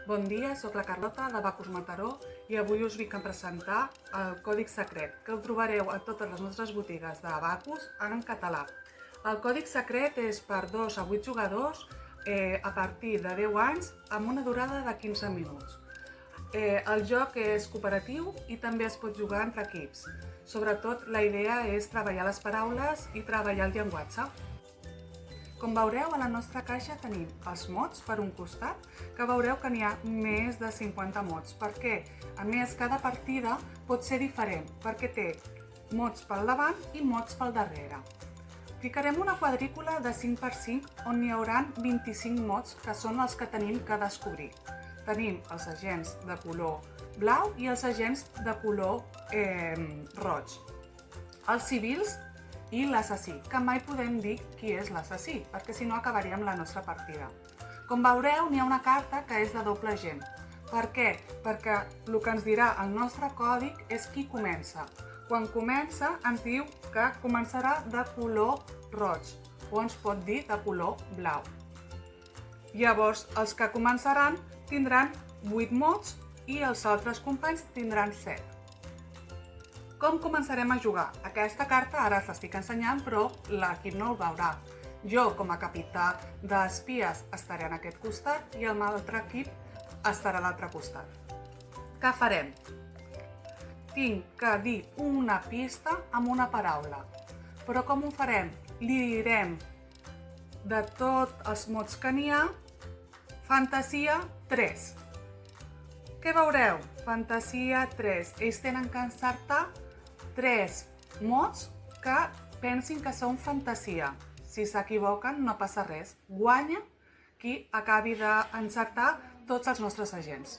Bon dia, sóc la Carlota de Bacus Mataró i avui us vinc a presentar el còdic secret, que el trobareu a totes les nostres botigues de Bacus en català. El còdic secret és per 2 a 8 jugadors a partir de 10 anys amb una durada de 15 minuts. El joc és cooperatiu i també es pot jugar entre equips. Sobretot, la idea és treballar les paraules i treballar el llenguatge. Com veureu, a la nostra caixa tenim els mots per un costat, que veureu que n'hi ha més de 50 mots. Per què? A més, cada partida pot ser diferent, perquè té mots pel davant i mots pel darrere. Ficarem una quadrícula de 5x5 on n'hi haurà 25 mots, que són els que tenim que descobrir. Tenim els agents de color blau i els agents de color roig. Els civils i l'assassí, que mai podem dir qui és l'assassí, perquè si no acabaríem la nostra partida. Com veureu, n'hi ha una carta que és de doble agent. Per què? Perquè el que ens dirà el nostre còdic és qui comença. Quan comença ens diu que començarà de color roig, o ens pot dir de color blau. Llavors, els que començaran tindran 8 mots i els altres companys tindran 7. Com començarem a jugar? Aquesta carta ara us l'estic ensenyant, però l'equip no el veurà. Jo, com a capità d'espies, estaré en aquest costat i el altre equip estarà a l'altre costat. Què farem? Tinc que dir una pista amb una paraula. Però com ho farem? Li direm de tots els mots que n'hi ha, fantasia 3. Què veureu? Fantasia 3. Ells tenen que encertar 3 mots que pensin que són fantasia. Si s'equivoquen, no passa res. Guanya qui acabi d'encertar tots els nostres agents.